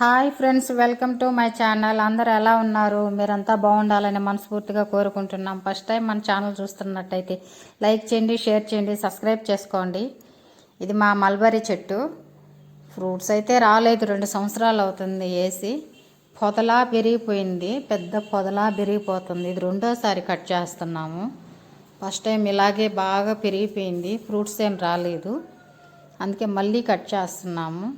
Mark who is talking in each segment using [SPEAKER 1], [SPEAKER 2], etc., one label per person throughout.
[SPEAKER 1] Hi friends, welcome to my channel. అందరూ ఎలా ఉన్నారు? మీరంతా బాగుండాలని మనస్ఫూర్తిగా కోరుకుంటున్నాం. ఫస్ట్ టైం మన ఛానల్ చూస్తున్నట్టయితే లైక్ చేయండి, షేర్ చేయండి, సబ్స్క్రైబ్ చేసుకోండి. ఇది మా మల్బరీ చెట్టు. ఫ్రూట్స్ అయితే రాలేదు, 2 సంవత్సరాలు అవుతుంది వేసి. పొదలా పెరిగిపోయింది, పెద్ద పొదలా పెరిగిపోతుంది. ఇది రెండోసారి కట్ చేస్తున్నాము. ఫస్ట్ టైం ఇలాగే బాగా పెరిగిపోయింది, ఫ్రూట్స్ ఏం రాలేదు, అందుకే మళ్ళీ కట్ చేస్తున్నాము.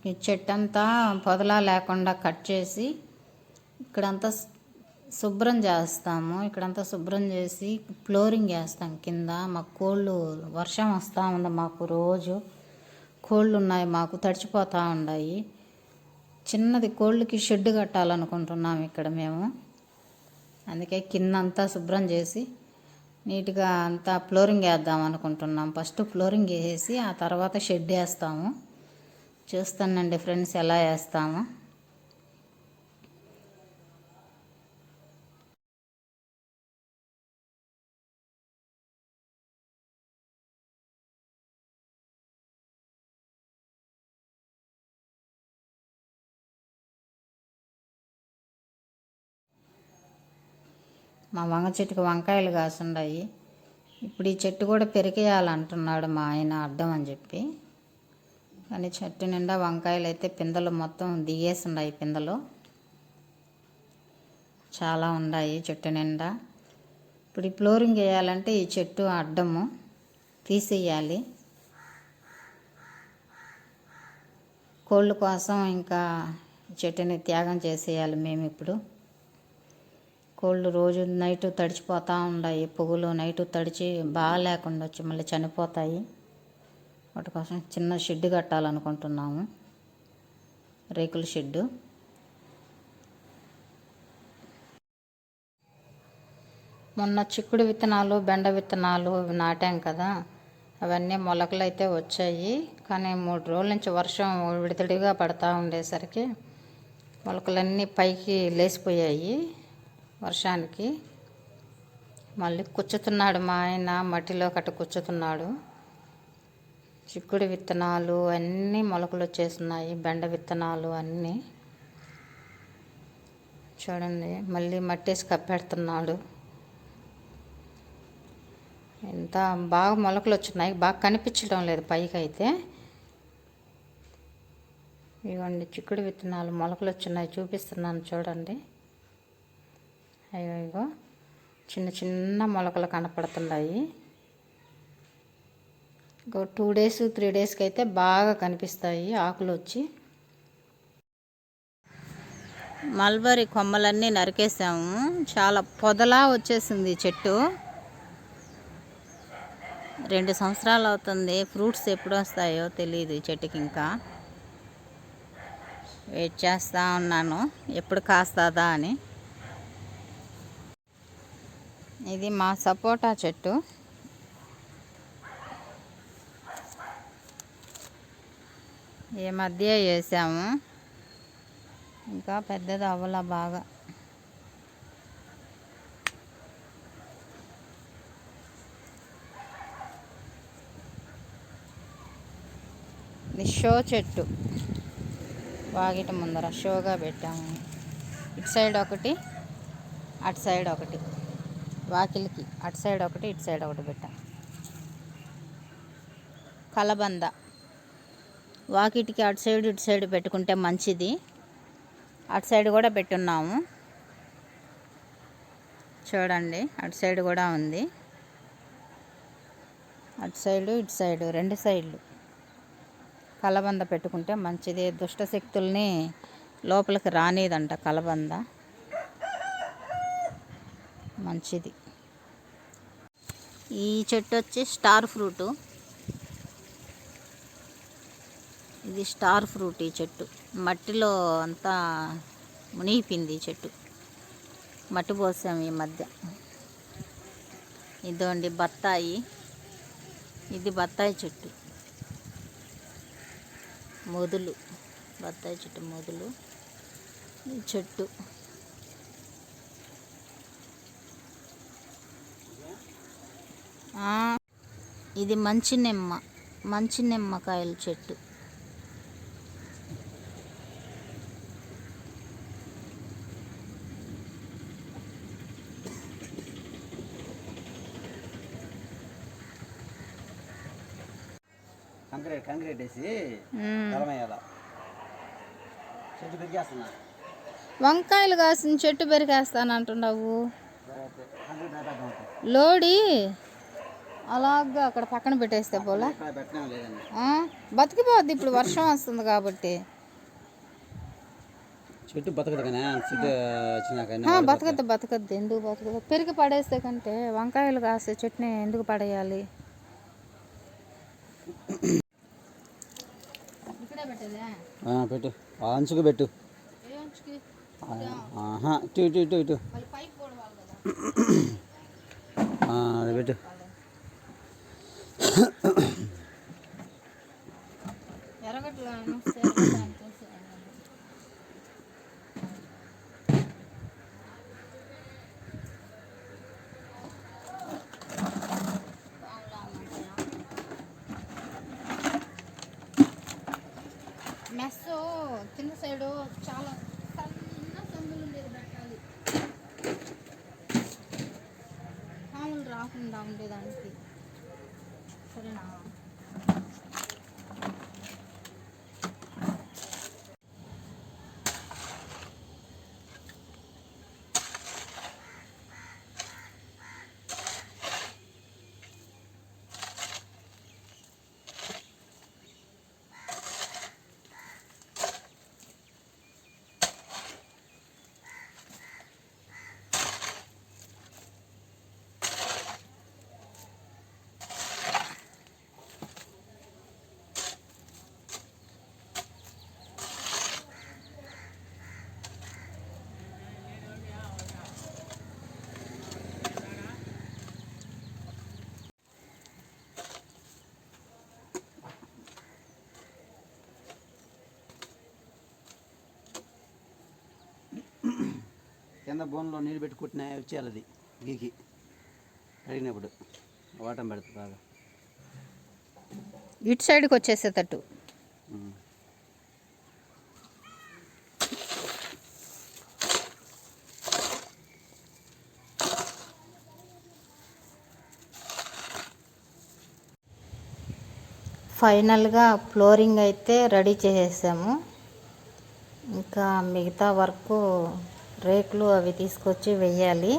[SPEAKER 1] ఈ చెట్టు అంతా పొదలా లేకుండా కట్ చేసి ఇక్కడంతా శుభ్రం చేస్తాము. ఇక్కడంతా శుభ్రం చేసి ఫ్లోరింగ్ వేస్తాం కింద. మాకు కోళ్ళు, వర్షం వస్తూ ఉంది, మాకు రోజు కోళ్ళు ఉన్నాయి, మాకు తడిచిపోతూ ఉన్నాయి. చిన్నది కోళ్ళకి షెడ్ కట్టాలనుకుంటున్నాము ఇక్కడ మేము. అందుకే కింద అంతా శుభ్రం చేసి నీట్గా అంతా ఫ్లోరింగ్ వేద్దాం అనుకుంటున్నాం. ఫస్ట్ ఫ్లోరింగ్ వేసేసి ఆ తర్వాత షెడ్ వేస్తాము. చూస్తానండి ఫ్రెండ్స్ ఎలా వేస్తాము. మా వంగ చెట్టుకు వంకాయలు కాసుండాయి. ఇప్పుడు ఈ చెట్టు కూడా పెరికేయాలంటున్నాడు మా ఆయన, అడ్డం అని చెప్పి. కానీ చెట్టు నిండా వంకాయలు అయితే పిందెలు మొత్తం దిగేసి ఉన్నాయి. పిందెలు చాలా ఉన్నాయి చెట్టు నిండా. ఇప్పుడు ఈ ఫ్లోరింగ్ వేయాలంటే ఈ చెట్టు అడ్డము తీసేయాలి. కోళ్ళ కోసం ఇంకా చెట్టుని త్యాగం చేసేయాలి మేము ఇప్పుడు. కోళ్ళు రోజు నైట్ తడిచిపోతూ ఉన్నాయి, పువ్వులు నైట్ తడిచి బాగా లేకుండా వచ్చి మళ్ళీ చనిపోతాయి. వాటి కోసం చిన్న షెడ్ కట్టాలనుకుంటున్నాము, రేకుల షెడ్డు. మొన్న చిక్కుడు విత్తనాలు, బెండ విత్తనాలు నాటాం కదా, అవన్నీ మొలకలు అయితే వచ్చాయి. కానీ 3 రోజుల నుంచి వర్షం విడితడిగా పడతా ఉండేసరికి మొలకలన్నీ పైకి లేచిపోయాయి వర్షానికి. మళ్ళీ కుచ్చుతున్నాడు మా ఆయన, మట్టిలో కట్ట కుచ్చుతున్నాడు. చిక్కుడు విత్తనాలు అన్నీ మొలకలు వచ్చేస్తున్నాయి, బెండ విత్తనాలు అన్నీ. చూడండి, మళ్ళీ మట్టేసి కప్పెడుతున్నాడు. ఎంత బాగా మొలకలు వచ్చినాయి, బాగా కనిపించడం లేదు పైకి అయితే. ఇవ్వండి చిక్కుడు విత్తనాలు మొలకలు వచ్చినాయి, చూపిస్తున్నాను చూడండి. అయ్యో చిన్న చిన్న మొలకలు కనపడుతున్నాయి. ఇంకో 2 days 3 daysకి అయితే బాగా కనిపిస్తాయి ఆకులు వచ్చి. మల్బరీ కొమ్మలన్నీ నరికేసాము, చాలా పొదలా వచ్చేసింది చెట్టు. 2 సంవత్సరాలు అవుతుంది, ఫ్రూట్స్ ఎప్పుడు వస్తాయో తెలియదు ఈ చెట్టుకి. ఇంకా వెయిట్ చేస్తూ ఉన్నాను ఎప్పుడు కాస్తుందా అని. ఇది మా సపోటా చెట్టు. ఈ మధ్య వేసాము, ఇంకా పెద్దది అవ్వలా బాగా. ఇది షో చెట్టు, వాకిట ముందర షోగా పెట్టాము. ఇటు సైడ్ ఒకటి, అటు సైడ్ ఒకటి, వాకిలికి అటు సైడ్ ఒకటి, ఇటు సైడ్ ఒకటి పెట్టాం. కలబంద వాకిటికి అటు సైడ్ ఇటు సైడ్ పెట్టుకుంటే మంచిది. అటు సైడ్ కూడా పెట్టున్నాము చూడండి, అటు సైడ్ కూడా ఉంది. అటు సైడు ఇటు సైడు 2 సైడ్లు కలబంద పెట్టుకుంటే మంచిది. దుష్ట శక్తుల్ని లోపలికి రానిదంట కలబంద, మంచిది. ఈ చెట్టు వచ్చి స్టార్ ఫ్రూటు. ఇది స్టార్ ఫ్రూట్. ఈ చెట్టు మట్టిలో అంతా మునిగిపోయింది. ఈ చెట్టు మట్టి పోసాము ఈ మధ్య. ఇదోండి బత్తాయి, ఇది బత్తాయి చెట్టు మొదలు, బత్తాయి చెట్టు మొదలు, ఈ చెట్టు. ఇది మంచి నిమ్మకాయల చెట్టు.
[SPEAKER 2] కంక్రీట్ వేసి చెట్టు పెరిగేస్తున్నా.
[SPEAKER 1] వంకాయలు కాసిన చెట్టు పెరిగేస్తానంటున్నావు. లోడి అలాగా అక్కడ పక్కన పెట్టేస్తే పోలా బతికిపోద్ది. ఇప్పుడు వర్షం వస్తుంది కాబట్టి
[SPEAKER 2] చెట్టు బతకదు కానీ చెట్టు
[SPEAKER 1] బతకద్దు. ఎందుకు బతకదు? పెరిగి పడేస్తే కంటే వంకాయలు కాసే చెట్టుని ఎందుకు పడేయాలి?
[SPEAKER 2] పెట్టు, అంచుకు పెట్టు. ఇటు ఇటు ఇటు అది పెట్టు.
[SPEAKER 1] మెస్ కింద సైడు చాలా సన్న సందులు ఉండేది, పెట్టాలి పాములు రాకుండా ఉండేదానికి. సరేనా?
[SPEAKER 2] కింద బోన్లో నీళ్ళు పెట్టి కుట్టిన వచ్చేయాలి. అది గీకి అడిగినప్పుడు వాటం పెడుతుంది బాగా.
[SPEAKER 1] ఇటు సైడ్కి వచ్చేసేటట్టు. ఫైనల్గా ఫ్లోరింగ్ అయితే రెడీ చేసేసాము. ఇంకా మిగతా వర్క్ రేకులు అవి తీసుకొచ్చి వెయ్యాలి.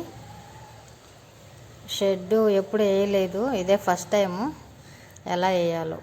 [SPEAKER 1] షెడ్డు ఎప్పుడు వేయలేదు, ఇదే ఫస్ట్ టైము. ఎలా వేయాలో